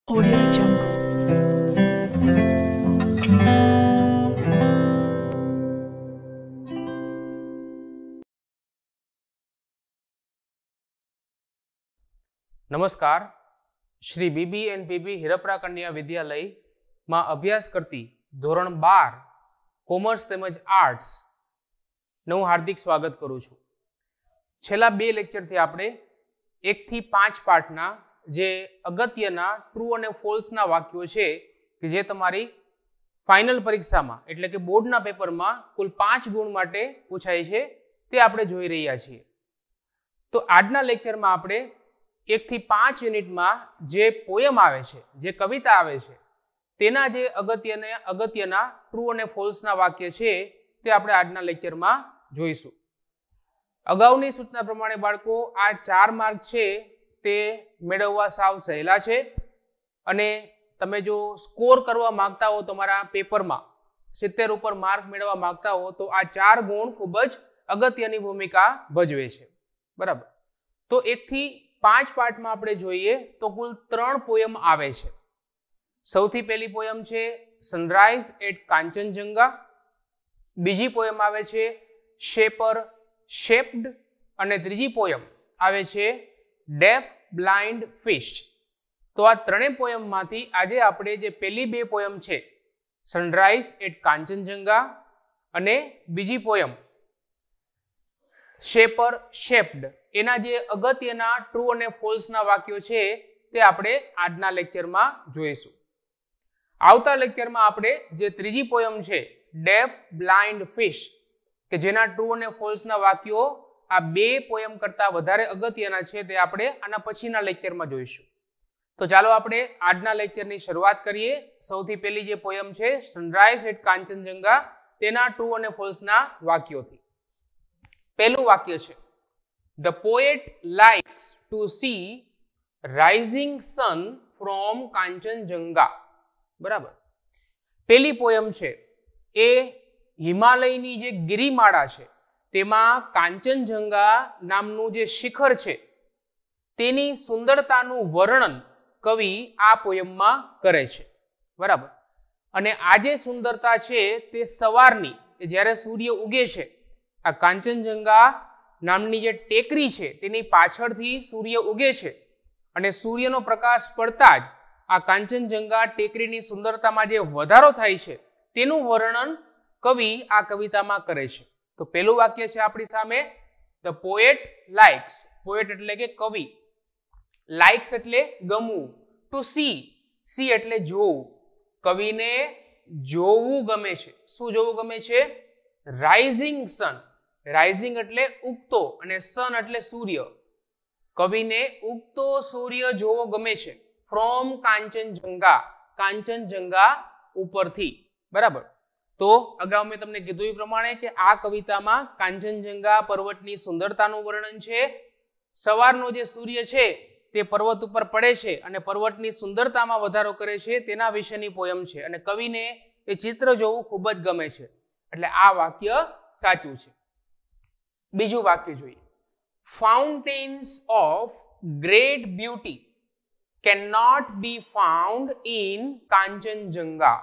Audio Jungle. નમસ્કાર. Shri B B and P B Hirpara Kanya વિદ્યાલયમાં અભ્યાસ કરતી ધોરણ 12 કોમર્સ તેમજ આર્ટ્સ નું હાર્દિક સ્વાગત કરું છું. છેલ્લા 2 લેક્ચરથી આપણે 1 થી 5 પાઠના જે અગત્યના ટ્રુ અને ફોલ્સના વાક્યો છે કે જે તમારી ફાઇનલ પરીક્ષામાં એટલે કે બોર્ડના પેપરમાં કુલ 5 ગુણ માટે પૂછાય છે તે આપણે જોઈ રહ્યા છીએ. તો આજના લેક્ચરમાં આપણે 1 થી 5 યુનિટમાં જે પોયમ આવે છે, જે કવિતા આવે છે, તેના જે અગત્યના ટ્રુ અને ફોલ્સના વાક્ય છે તે આપણે આજના લેક્ચરમાં જોઈશું. અગાઉની સૂચના પ્રમાણે બાળકો આ 4 માર્ક છે તે મેળવવા સાવ સહેલા છે અને તમે જો સ્કોર કરવા માંગતા હો તમારા પેપરમાં 70 ઉપર માર્ક મેળવવા માંગતા હો તો આ 4 ગુણ ખૂબ જ અગત્યની ભૂમિકા ભજવે છે. બરાબર. તો 1 થી 5 પાઠમાં આપણે જોઈએ તો કુલ 3 પોયમ આવે છે. સૌથી પહેલી પોયમ છે સનરાઈઝ એટ કાંચનજંગા, બીજી પોયમ આવે છે શેપર શેપ્ડ અને ત્રીજી પોયમ આવે છે ડેફ બ્લાઇન્ડ ફિશ. તો આ ત્રણેય પોયમમાંથી આજે આપણે જે પહેલી 2 પોયમ છે સનરાઈઝ એટ કાંચનજંગા અને બીજી પોયમ શેપર શેપ્ડ એના જે અગત્યના ટ્રુ અને ફોલ્સના વાક્યો છે તે આપણે આજના લેક્ચરમાં જોઈશું. આવતા લેક્ચરમાં આપણે જે ત્રીજી પોયમ છે ડેફ બ્લાઇન્ડ ફિશ કે જેના ટ્રુ અને ફોલ્સના વાક્યો આ 2 પોયમ કરતા વધારે અગત્યના છે તે આપણે આના પછીના લેક્ચરમાં જોઈશું. તો ચાલો આપણે આજના લેક્ચરની શરૂઆત કરીએ. સૌથી પહેલી જે પોયમ છે સનરાઈઝ એટ કાંચનજંગા તેના ટ્રુ અને ફોલ્સના વાક્યોથી. પહેલું વાક્ય છે The poet likes to see rising sun from Kanchenjunga. બરાબર. પેલી પોયમ છે એ હિમાલયની જે ગિરિમાળા છે તેમાં કાંચનજંગા નામનું જે શિખર છે તેની સુંદરતાનું વર્ણન કવિ આ પોયમમાં કરે છે. બરાબર. અને આ જે સુંદરતા છે તે સવારની જ્યારે સૂર્ય ઉગે છે, આ કાંચનજંગા નામની જે ટેકરી છે તેની પાછળથી સૂર્ય ઉગે છે અને સૂર્યનો પ્રકાશ પડતા જ આ કાંચનજંગા ટેકરીની સુંદરતામાં જે વધારો થાય છે તેનું વર્ણન કવિ આ કવિતામાં કરે છે. તો પહેલું વાક્ય છે આપણી સામે ધ પોએટ લાઇક્સ. પોએટ એટલે કે કવિ, લાઇક્સ એટલે ગમવું, ટુ સી, સી એટલે જોવું. કવિને જોવું ગમે છે. શું જોવું ગમે છે? રાઇઝિંગ સન. રાઇઝિંગ એટલે ઉગતો અને સન એટલે સૂર્ય. કવિને ઉગતો સૂર્ય જોવો ગમે છે ફ્રોમ કાંચનજંગા, કાંચનજંગા ઉપરથી. બરાબર. તો અગાઉ મેં તમને કીધું એ પ્રમાણે કે આ કવિતામાં કાંચનજંગા પર્વતની સુંદરતાનું વર્ણન છે. સવારનો જે સૂર્ય છે તે પર્વત ઉપર પડે છે અને પર્વતની સુંદરતામાં વધારો કરે છે તેના વિશેની પોયમ છે અને કવિને એ ચિત્ર જોવું ખૂબ જ ગમે છે. એટલે આ વાક્ય સાચું છે. બીજું વાક્ય જોઈએ. Fountains of great beauty cannot be found in Kanchenjunga.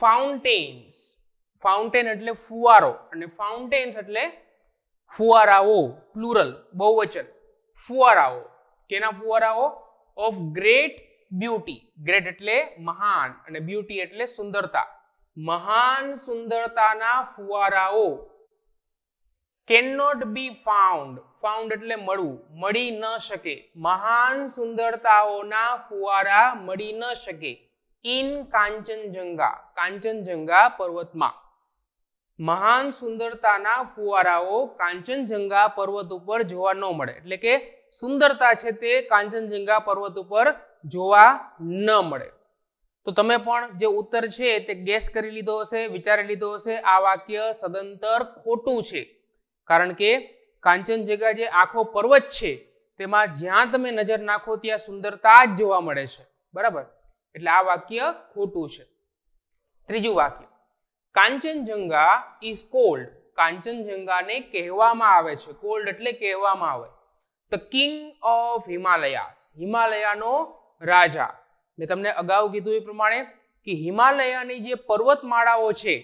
Fountains, fountain એટલે ફુવારો અને fountains એટલે ફુવારાઓ, પ્લુરલ, બહુવચન. ફુવારાઓ. કેના ફુવારાઓ? Of great beauty. ગ્રેટ એટલે મહાન અને બ્યુટી એટલે સુંદરતા. મહાન સુંદરતાના ફુવારાઓ cannot be found. Found એટલે મળવું, મળી ન શકે. મહાન સુંદરતાઓના ફુવારા મળી ન શકે ઇન કાંચનજંગા, કાંચનજંગા પર્વતમાં. મહાન સુંદરતાના ફુવારાઓ કાંચનજંગા પર્વત ઉપર જોવા ન મળે. એટલે કે સુંદરતા છે તે કાંચનજંગા પર્વત ઉપર જોવા ન મળે. તો તમે પણ જે ઉત્તર છે તે ગેસ કરી લીધો હશે, વિચારી લીધો હશે. આ વાક્ય સદંતર ખોટું છે. કારણ કે કાંચનજંગા જે આખો પર્વત છે તેમાં જ્યાં તમે નજર નાખો ત્યાં સુંદરતા જ જોવા મળે છે. બરાબર. એટલે આ વાક્ય ખોટું છે. ત્રીજું વાક્ય કાંચનજંગા ઇઝ કોલ્ડ. કાંચનજંગાને કહેવામાં આવે છે. કોલ્ડ એટલે કહેવામાં આવે. The king of Himalayas. હિમાલયાનો રાજા. મેં તમને અગાઉ કીધું એ પ્રમાણે કે હિમાલયની જે પર્વતમાળાઓ છે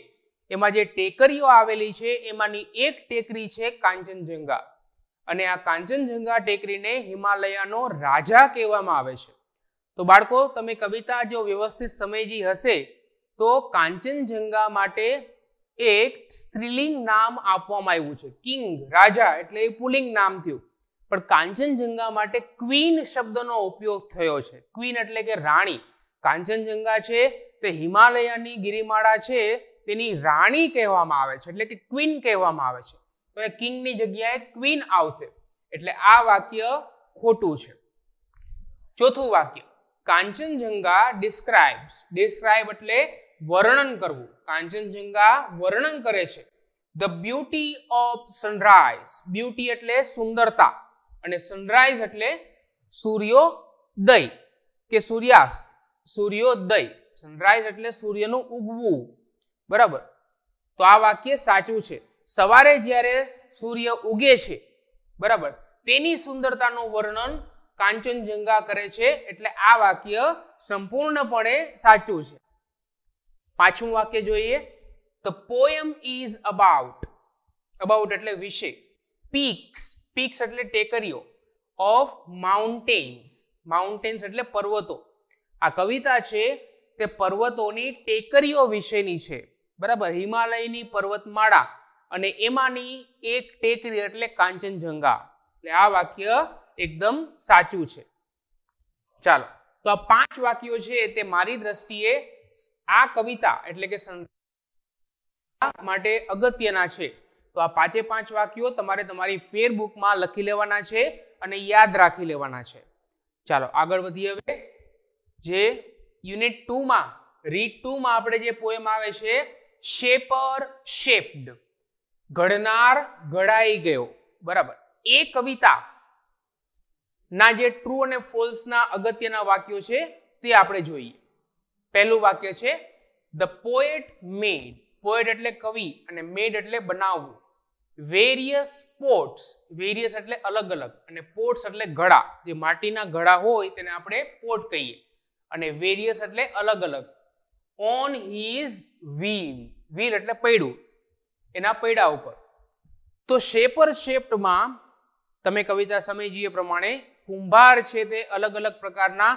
એમાં જે ટેકરીઓ આવેલી છે એમાંની એક ટેકરી છે કાંચનજંગા, અને આ કાંચનજંગા ટેકરીને હિમાલયનો રાજા કહેવામાં આવે છે. તો બાળકો તમે કવિતા જો વ્યવસ્થિત સમજી હશે તો કાંચનજંગા માટે એક સ્ત્રીલિંગ નામ આપવામાં આવ્યું છે. કિંગ, રાજા એટલે એ પુલ્લિંગ નામ થયું, પણ કાંચનજંગા માટે ક્વીન શબ્દનો ઉપયોગ થયો છે. ક્વીન એટલે કે રાણી. કાંચનજંગા છે તે હિમાલયની ગિરિમાળા છે તેની રાણી કહેવામાં આવે છે, એટલે કે ક્વીન કહેવામાં આવે છે. તો એ કિંગની જગ્યાએ ક્વીન આવશે, એટલે આ વાક્ય ખોટું છે. ચોથું વાક્ય, કાંચનજંગા ડિસ્ક્રાઇબ્સ. ડિસ્ક્રાઇબ એટલે વર્ણન કરવું. કાંચનજંગા વર્ણન કરે છે the beauty of sunrise. Beauty એટલે સુંદરતા, અને સનરાઈઝ એટલે સૂર્યોદય કે સૂર્યાસ્ત. સૂર્યોદય, સનરાઈઝ એટલે સૂર્યનું ઉગવું. બરાબર, તો આ વાક્ય સાચું છે. સવારે જ્યારે સૂર્ય ઉગે છે, બરાબર, તેની સુંદરતાનું વર્ણન કાંચનજંગા કરે છે, એટલે આ વાક્ય સંપૂર્ણપણે સાચું છે. પાંચમું વાક્ય જોઈએ. The poem is about. About એટલે વિશે. પીક્સ. પીક્સ એટલે ટેકરીઓ. Of mountains. માઉન્ટેન્સ એટલે પર્વતો. આ કવિતા છે તે પર્વતોની ટેકરીઓ વિશેની છે. બરાબર, હિમાલયની પર્વતમાળા અને એમાંની એક ટેકરી એટલે કાંચનજંગા. એટલે આ વાક્ય એકદમ સાચું છે. ચાલો, તો આ 5 વાક્યો છે તે મારી દ્રષ્ટિએ આ કવિતા એટલે કે માટે અગત્યના છે. તો આ 5 વાક્યો તમારે તમારી ફેરબુકમાં લખી લેવાના છે અને યાદ રાખી લેવાના છે. ચાલો આગળ વધીએ. હવે જે યુનિટ 2 માં રીડ 2 માં આપણે જે પોએમ આવે છે શેપર શેપ્ડ. ઘડનાર ઘડાઈ ગયો. બરાબર, એ કવિતા ના જે ટ્રુ અને ફોલ્સ ના અગત્યના વાક્યો છે તે આપણે જોઈએ. પહેલું વાક્ય છે ધ પોએટ મેડ. પોએટ એટલે કવિ અને મેડ એટલે બનાવવું. Various pots. વેરિયસ એટલે અલગ અલગ, અને પોટ્સ એટલે ઘડા. જે માટીના ઘડા હોય તેને આપણે પોટ કહીએ, અને વેરિયસ એટલે અલગ અલગ. On his wheel. વ્હીલ એટલે પૈડું, એના પૈડા ઉપર. તો શેપર શેપ્ડમાં તમે કવિતા સમજીએ પ્રમાણે કુંભાર છે તે અલગ અલગ પ્રકારના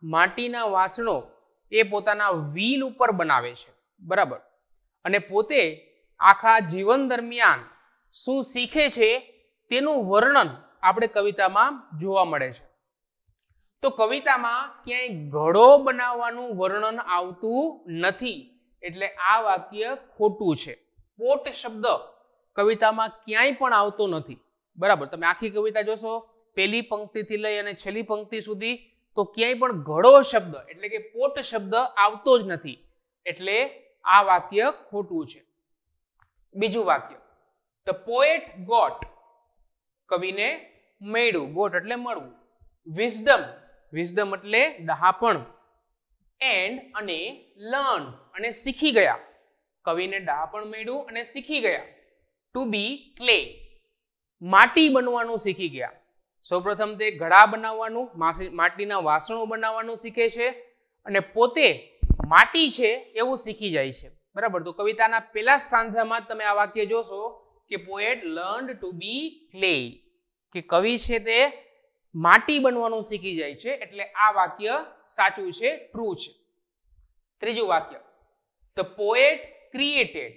માટીના વાસણો એ પોતાના વ્હીલ ઉપર બનાવે છે. બરાબર, અને પોતે આખા જીવન દરમિયાન શું શીખે છે તેનું વર્ણન આપણે કવિતામાં જોવા મળે છે. તો કવિતામાં ક્યાંય ઘડો બનાવવાનું વર્ણન આવતું નથી, એટલે આ વાક્ય ખોટું છે. પોટ શબ્દ કવિતામાં ક્યાંય પણ આવતો નથી. બરાબર, તમે આખી કવિતા જોશો પહેલી પંક્તિથી લઈ અને છેલ્લી પંક્તિ સુધી તો ક્યાંય પણ ઘડો શબ્દ એટલે કે પોટ શબ્દ આવતો જ નથી, એટલે આ વાક્ય ખોટું છે. બીજું વાક્ય, ધ પોએટ ગોટ. કવિને મળ્યું. ગોટ એટલે મળવું. વિઝડમ. વિઝડમ એટલે ડહાપણ. એન્ડ અને લર્ન અને શીખી ગયા. કવિને ડહાપણ મળ્યું અને શીખી ગયા. ટુ બી ક્લે. માટી બનવાનું શીખી ગયા. સૌપ્રથમ તે ઘડા બનાવવાનું, માટીના વાસણો બનાવવાનું શીખે છે, અને પોતે માટી છે એવું શીખી જાય છે. બરાબર, તો કવિતાના પહેલા સ્ટાન્ઝામાં તમે આ વાક્ય જોશો કે પોએટ લર્ન્ડ ટુ બી ક્લે, કે કવિ છે તે માટી બનવાનું શીખી જાય છે, એટલે આ વાક્ય સાચું છે, ટ્રુ છે. ત્રીજું વાક્ય, ધ પોએટ ક્રિએટેડ.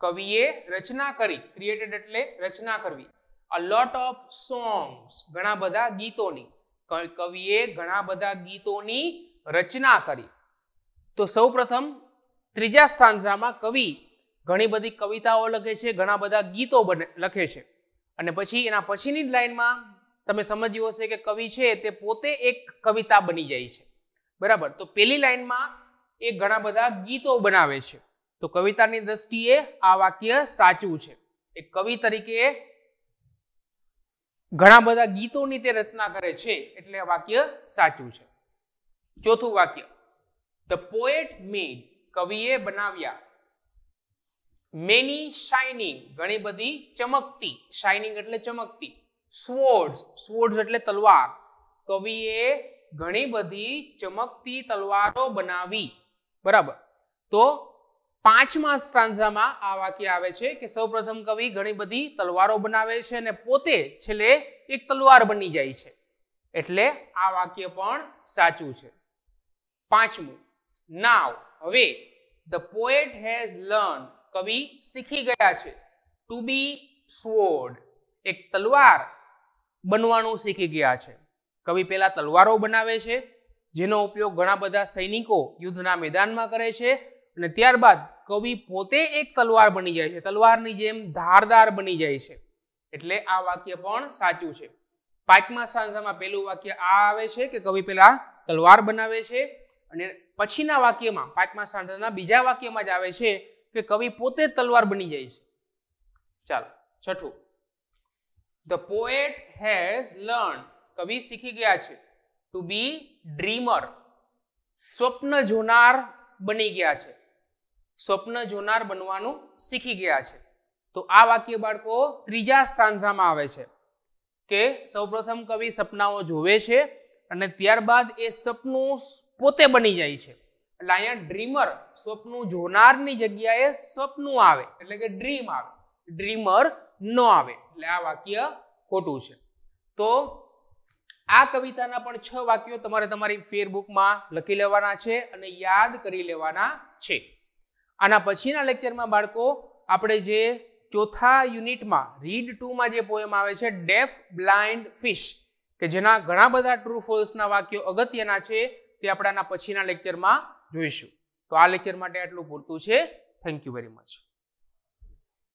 કવિએ રચના કરી. ક્રિએટેડ એટલે રચના કરવી. a lot of songs. ઘણા બધા ગીતોની. કવિએ ઘણા બધા ગીતોની રચના કરી. તો સૌપ્રથમ ત્રીજા સ્ટાન્ઝામાં કવિ ઘણી બધી કવિતાઓ લખે છે, ઘણા બધા ગીતો લખે છે, અને પછી એના પછીની લાઈનમાં તમે સમજ્યું હશે કે કવિ છે તે પોતે એક કવિતા બની જાય છે. બરાબર, તો પહેલી લાઈનમાં એ ઘણા બધા ગીતો બનાવે છે. તો કવિતાની દ્રષ્ટિએ આ વાક્ય સાચું છે. એક કવિ તરીકે ઘણા બધા ગીતોની તે રચના કરે છે, એટલે આ વાક્ય સાચું છે. ચોથું વાક્ય, ધ પોએટ મેડ. કવિએ બનાવ્યા. Many shining. ઘણી બધી ચમકતી. શાઇનિંગ એટલે ચમકતી. સ્વોર્ડ્સ. સ્વોર્ડ્સ એટલે તલવાર. કવિએ ઘણી બધી ચમકતી તલવારો બનાવી. બરાબર. તો 5મા સ્ટાન્ઝામાં આ વાક્ય આવે છે કે સૌપ્રથમ કવિ ઘણી બધી તલવારો બનાવે છે અને પોતે છેલ્લે એક તલવાર બની જાય છે. એટલે આ વાક્ય પણ સાચું છે. 5મું, નાવ, હવે the poet has learned, કવિ શીખી ગયા છે, to be sword, એક તલવાર બનવાનું શીખી ગયા છે. કવિ પહેલા તલવારો બનાવે છે જેનો ઉપયોગ ઘણા બધા સૈનિકો યુદ્ધના મેદાનમાં કરે છે અને ત્યારબાદ કવિ પોતે એક તલવાર બની જાય છે, તલવારની જેમ ધારદાર બની જાય છે. એટલે આ વાક્ય પણ સાચું છે. 5મા સ્ટાન્ઝામાં પહેલું વાક્ય આ આવે છે કે કવિ પહેલા તલવાર બનાવે છે અને પછીના વાક્યમાં 5મા સ્ટાન્ઝાના બીજા વાક્યમાં જ આવે છે કે કવિ પોતે તલવાર બની જાય છે. ચાલો 6થું, the poet has learned, કવિ શીખી ગયા છે, to be dreamer, સ્વપ્ન જોનાર બની ગયા છે, સ્વપ્ન જોનાર બનવાનું શીખી ગયા છે. તો આ વાક્ય બાળકો 3જા સ્ટાન્ઝામાં આવે છે કે સૌપ્રથમ કવિ સપનાઓ જોવે છે અને ત્યારબાદ એ સપનું પોતે બની જાય છે. એટલે અહીંયા ડ્રીમર, સ્વપ્નું જોનારની જગ્યાએ સપનું આવે એટલે કે ડ્રીમ આવે, ડ્રીમર ન આવે. એટલે આ વાક્ય ખોટું છે. તો આ કવિતાના પણ 6 વાક્યો તમારે તમારી ફેરબુકમાં લખી લેવાના છે અને યાદ કરી લેવાના છે. આના પછીના લેક્ચરમાં બાળકો આપણે જે 4થા યુનિટમાં રીડ 2માં જે પોએમ આવે છે ડેફ બ્લાઇન્ડ ફિશ, કે જેના ઘણા બધા ટ્રુ ફોલ્સના વાક્યો અગત્યના છે, તે આપણે આના પછીના લેક્ચરમાં જોઈશું. તો આ લેક્ચર માટે આટલું પૂરતું છે. Thank you very much.